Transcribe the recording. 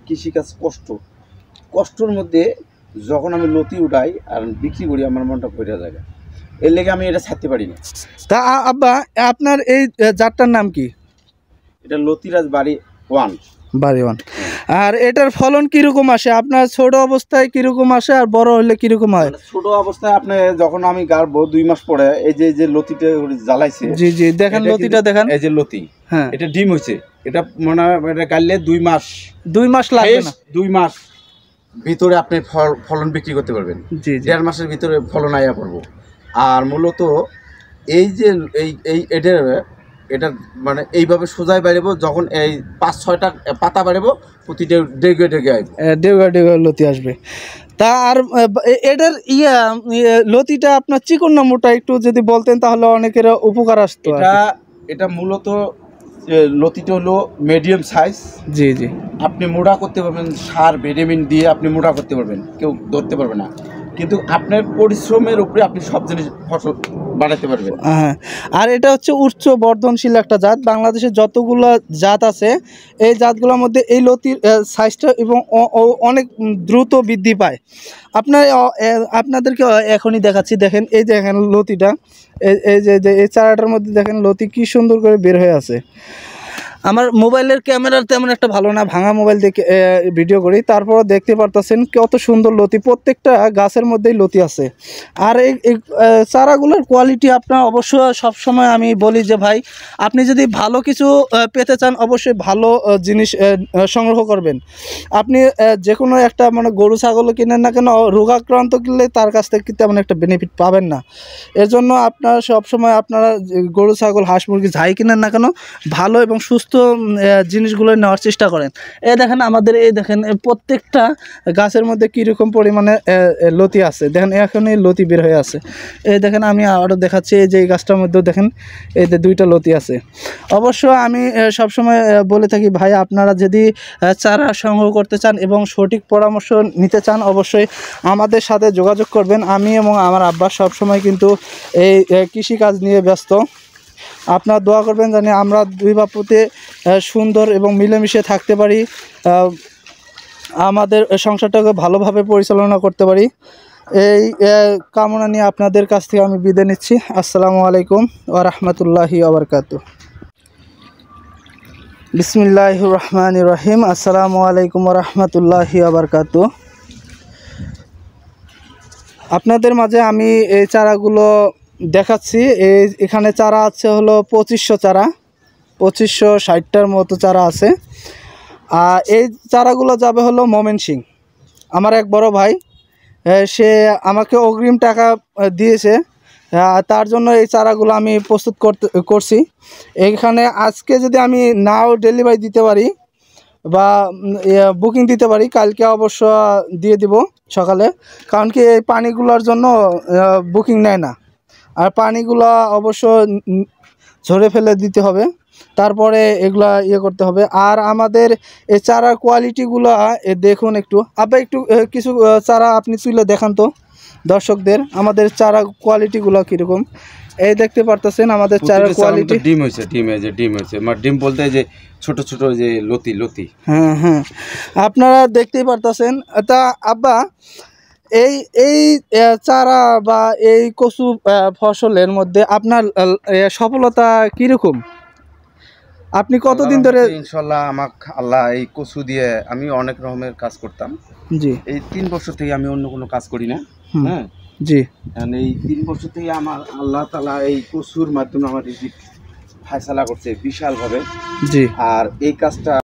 কৃষিকাজ কষ্টর মধ্যে যখন আমি লতি উঠাই আর বিক্রি করি আমার মনটা ভরে যায়। এর লেগে আমি এটা ছাড়তে পারি না। তা আব্বা আপনার এই জাতটার নাম কি? এটা লতিরাজ বাড়ি ওয়ান। আর এটার ফলন কিরকম আসে? আপনার ছোট অবস্থায় কিরকম আসে আর বড় হলে কিরকম হয়? ছোট অবস্থায় আপনি যখন আমি গাড়বো 2 মাস পরে এই যে লতিটা জ্বালাইছে, জি জি দেখেন লতিটা দেখেন, এই যে লতি, হ্যাঁ এটা ডিম হয়েছে। এটা মনে হয় এটা গাড়লে 2 মাস লাগবে না, 2 মাস ভিতরে আপনি ফলন বিক্রি করতে পারবেন। জি 1.5 মাসের ভিতরে ফলন আয়া পড়বো। আর মূলত এই যে এটা মানে এইভাবে সোজাই বাড়বো, যখন এই 5-6টা পাতা বাড়বো প্রতিটা ডেগা লতি আসবে। তা আর এটার লতিটা আপনার চিকন না মোটা একটু যদি বলতেন তাহলে অনেকের উপকার আসতো। এটা মূলত লতিটা হলো মিডিয়াম সাইজ। জি জি, আপনি মোটা করতে পারবেন, সার ভিটামিন দিয়ে আপনি মোটা করতে পারবেন, কেউ ধরতে পারবে না। কিন্তু আপনার পরিশ্রমের উপরে আপনি সব জিনিস ফসল বাড়াতে পারবেন। হ্যাঁ, আর এটা হচ্ছে উচ্চ বর্ধনশীল একটা জাত। বাংলাদেশে যতগুলো জাত আছে এই জাতগুলোর মধ্যে এই লতির সাইজটা এবং অনেক দ্রুত বৃদ্ধি পায়। আপনাদেরকে এখনই দেখাচ্ছি, দেখেন এই দেখেন লতিটা, এই যে এই চারাটার মধ্যে দেখেন লতি কি সুন্দর করে বের হয়ে আছে। আমার মোবাইলের ক্যামেরার তেমন একটা ভালো না, ভাঙা মোবাইল দেখে ভিডিও করি, তারপর দেখতে পারতেছেন কত সুন্দর লতি, প্রত্যেকটা গাছের মধ্যেই লতি আছে। আর এই চারাগুলোর কোয়ালিটি আপনার অবশ্যই সবসময় আমি বলি যে ভাই আপনি যদি ভালো কিছু পেতে চান অবশ্যই ভালো জিনিস সংগ্রহ করবেন। আপনি যে কোনো একটা মানে গরু ছাগল কিনেন না কেন, রোগাক্রান্ত কিনলে তার কাছ থেকে তেমন একটা বেনিফিট পাবেন না। এর জন্য আপনারা সবসময় আপনারা গরু ছাগল হাঁস মুরগি যাই কিনেন না কেন ভালো এবং সুস্থ জিনিসগুলো নেওয়ার চেষ্টা করেন। এই দেখেন আমাদের এই দেখেন প্রত্যেকটা গাছের মধ্যে কীরকম পরিমাণে লতি আছে, দেখেন এখন এই লতি বের হয়ে আছে। এই দেখেন আমি আরও দেখাচ্ছি, এই যে এই গাছটার মধ্যেও দেখেন এই যে 2টা লতি আছে। অবশ্য আমি সবসময় বলে থাকি ভাই আপনারা যদি চারা সংগ্রহ করতে চান এবং সঠিক পরামর্শ নিতে চান অবশ্যই আমাদের সাথে যোগাযোগ করবেন। আমি এবং আমার আব্বা সবসময় কিন্তু এই কৃষিকাজ নিয়ে ব্যস্ত। আপনারা দোয়া করবেন জানি আমরা 2 বাপুতে সুন্দর এবং মিলেমিশে থাকতে পারি, আমাদের সংসারটাকে ভালোভাবে পরিচালনা করতে পারি। এই কামনা নিয়ে আপনাদের কাছ থেকে আমি বিদায় নিচ্ছি। আসসালামু আলাইকুম ওয়া রাহমাতুল্লাহি ওয়া বারাকাতুহু। বিসমিল্লাহির রহমানির রহিম। আসসালামু আলাইকুম ওয়া রাহমাতুল্লাহি ওয়া বারাকাতুহু। আপনাদের মাঝে আমি এই চারাগুলো দেখাচ্ছি। এখানে চারা আছে হলো 2500 চারা, 2560টার মতো চারা আছে। আর এই চারাগুলো যাবে হলো ময়মনসিংহ। আমার এক বড় ভাই সে আমাকে অগ্রিম টাকা দিয়েছে, তার জন্য এই চারাগুলো আমি প্রস্তুত করছি। এখানে আজকে যদি আমি নাও ডেলিভারি দিতে পারি বা বুকিং দিতে পারি, কালকে অবশ্য দিয়ে দিব সকালে, কারণ কি এই পানিগুলোর জন্য বুকিং নেয় না। আর পানিগুলো অবশ্য ঝরে ফেলে দিতে হবে, তারপরে এগুলা করতে হবে। আর আমাদের এই চারার কোয়ালিটিগুলো দেখুন একটু, আবার একটু কিছু চারা আপনি তুলে দেখান তো দর্শকদের আমাদের চারা কোয়ালিটিগুলো কীরকম। এই দেখতে পারতেছেন আমাদের চারার কোয়ালিটি। ডিম হয়েছে মানে ডিম বলতে যে ছোট ছোট যে লতি। হ্যাঁ হ্যাঁ, আপনারা দেখতেই পারতেছেন। তা আব্বা এই চারা বা এই কচু ফসলের মধ্যে আপনার সফলতা কীরকম? আপনি কতদিন ধরে? ইনশাল্লাহ আমাকে আল্লাহ এই কচু দিয়ে আমি অনেক রকমের কাজ করতাম। জি, এই 3 বছর থেকে আমি অন্য কোনো কাজ করি না। হ্যাঁ জি, এই 3 বছর থেকে আমার আল্লাহ তাআলা এই কচুর মাধ্যমে আমার রিজিক ফায়সালা করছে বিশালভাবে। জি, আর এই কাজটা